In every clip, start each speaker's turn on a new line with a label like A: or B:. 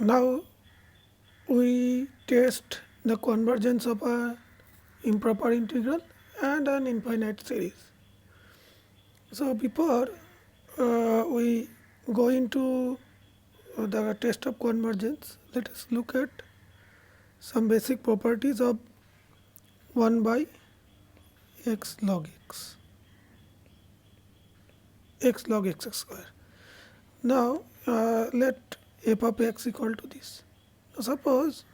A: Now we test the convergence of an improper integral and an infinite series. So before we go into the test of convergence, let us look at some basic properties of 1 by x log x log x square. Now let f of x equal to this. Now suppose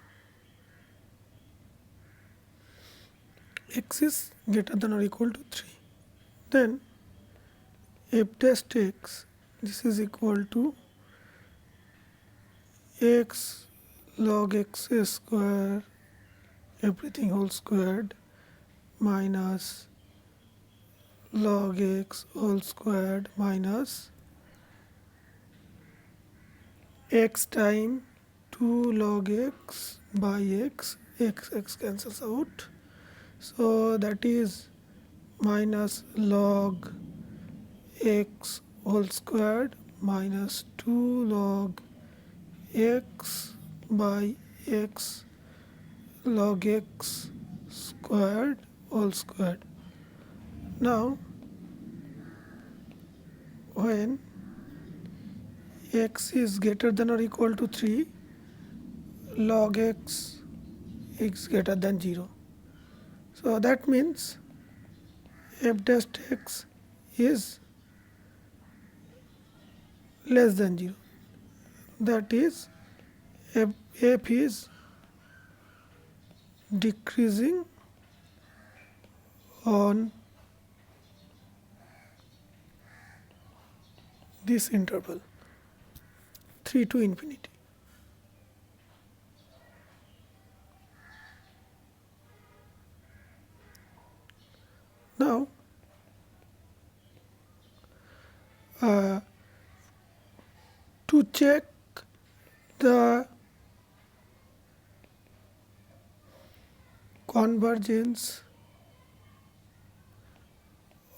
A: x is greater than or equal to 3, then f dash x, this is equal to x log x square everything whole squared minus log x whole squared minus x time 2 log x by x cancels out. So that is minus log x whole squared minus 2 log x by x log x squared whole squared. Now when x is greater than or equal to 3, log x is greater than 0. So that means f dash x is less than 0. That is f is decreasing on this interval 3 to infinity. Now to check the convergence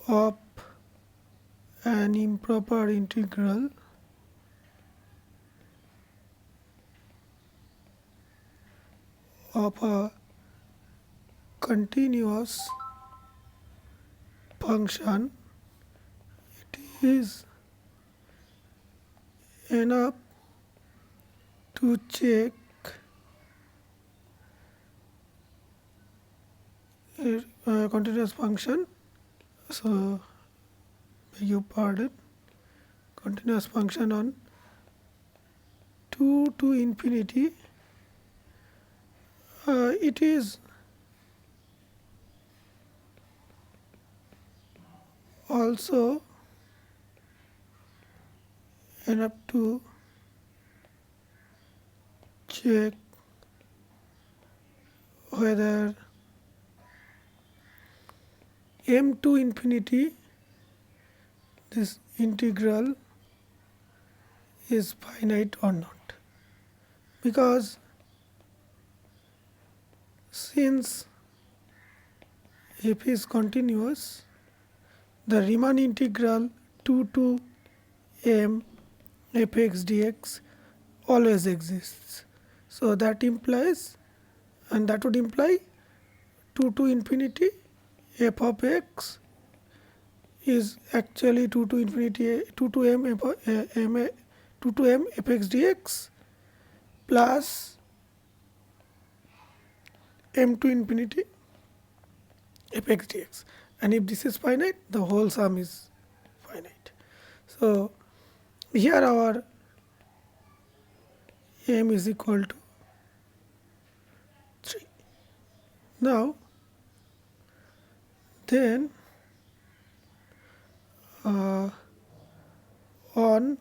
A: of an improper integral of a continuous function, it is enough to check a continuous function. So beg your pardon, continuous function on 2 to infinity. It is also enough to check whether m to infinity, this integral, is finite or not. Because since f is continuous, the Riemann integral 2 to m fx dx always exists. So that implies, and that would imply 2 to infinity f of x is actually 2 to infinity 2 to m 2 to m fx dx plus m to infinity fx dx, and if this is finite, the whole sum is finite. So here our m is equal to 3. Now then on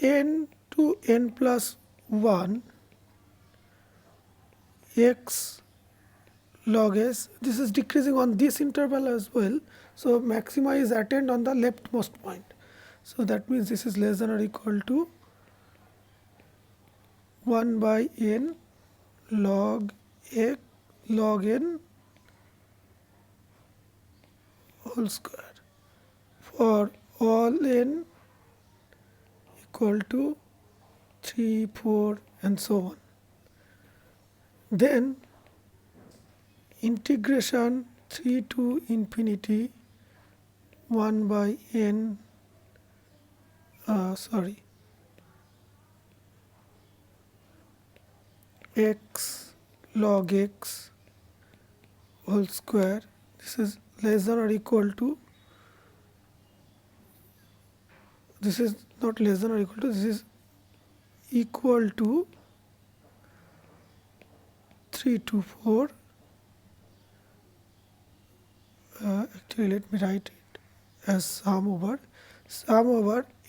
A: n to n plus 1 x log s, this is decreasing on this interval as well. So maxima is attained on the leftmost point. So that means this is less than or equal to 1 by n log x log n whole square for all n equal to 3, 4, and so on. Then integration 3 to infinity 1 by n, x log x whole square. This is less than or equal to, this is not less than or equal to, this is equal to 3 to 4. Actually, let me write it as sum over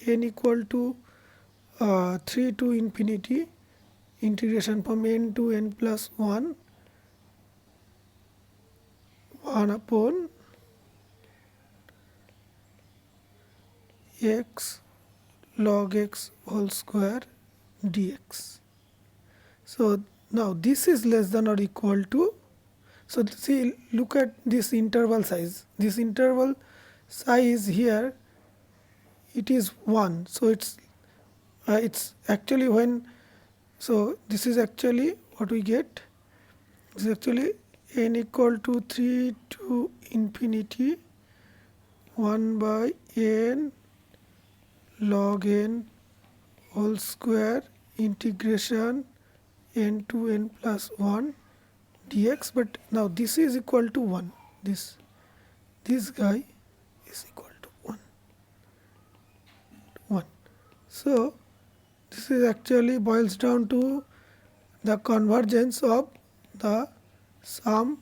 A: n equal to 3 to infinity, integration from n to n plus 1 upon x log x whole square dx. So now this is less than or equal to, so see, look at this interval size. This interval size here, it is 1. So it's actually when, so this is actually what we get. This is actually n equal to 3 to infinity 1 by n log n whole square integration n to n plus 1 dx. But now this is equal to 1. This guy is equal to 1. So this is actually boils down to the convergence of the sum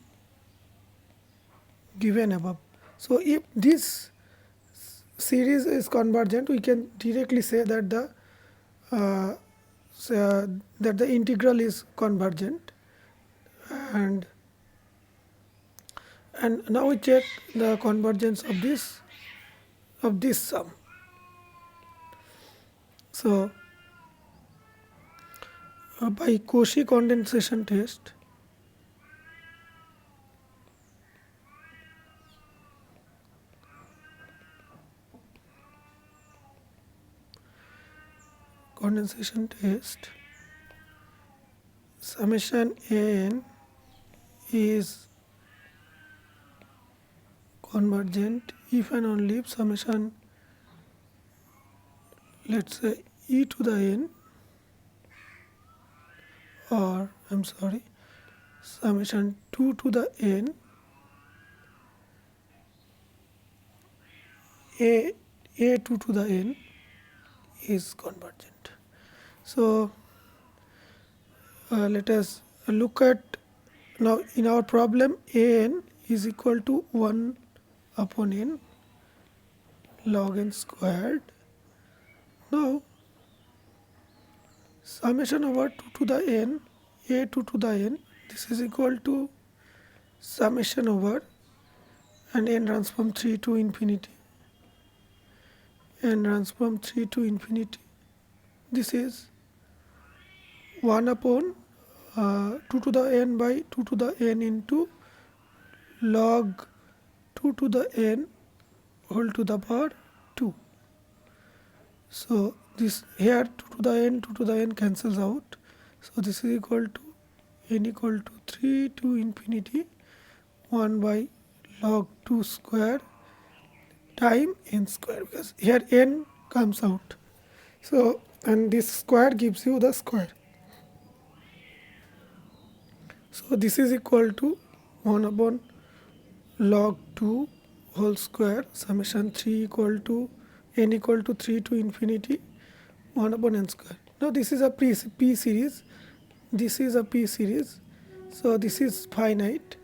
A: given above. So if this series is convergent, we can directly say that the integral is convergent. And now we check the convergence of this sum. So by Cauchy condensation test, summation an is convergent if and only if summation, let's say, e to the n, or summation 2 to the n a2 to the n is convergent. So let us look at, now in our problem, an is equal to 1 upon n log n squared. Now summation over 2 to the n, a2 to the n, this is equal to summation over, and n runs from 3 to infinity, this is 1 upon 2 to the n by 2 to the n into log 2 to the n whole to the power 2. So this here 2 to the n cancels out. So this is equal to n equal to 3 to infinity 1 by log 2 square time n square, because here n comes out. So, and this square gives you the square. So this is equal to 1 upon log 2 whole square summation 3 equal to n equal to 3 to infinity 1 upon n square. Now this is a p series. This is a p series. So this is finite,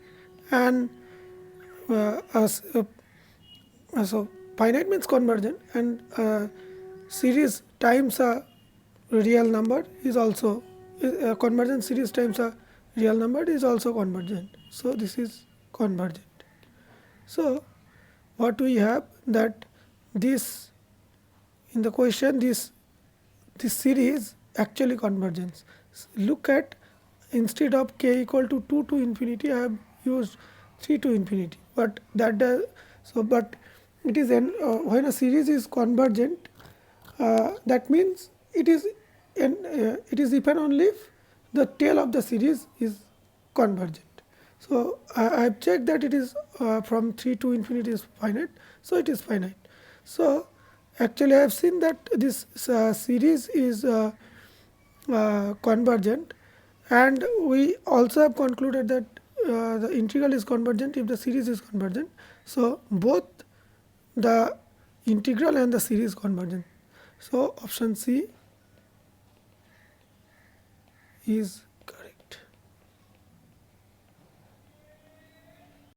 A: and so finite means convergent, and series times a real number is also convergent. Series times a real number is also convergent. So this is convergent. So what we have, that this in the question, this series actually convergence. Look at, instead of k equal to 2 to infinity, I have used 3 to infinity. But that does, so but it is when a series is convergent, that means it is it is if and only if the tail of the series is convergent. So I've checked that it is from 3 to infinity is finite, so it is finite. So actually I have seen that this series is convergent, and we also have concluded that the integral is convergent if the series is convergent. So both the integral and the series convergent. So option C is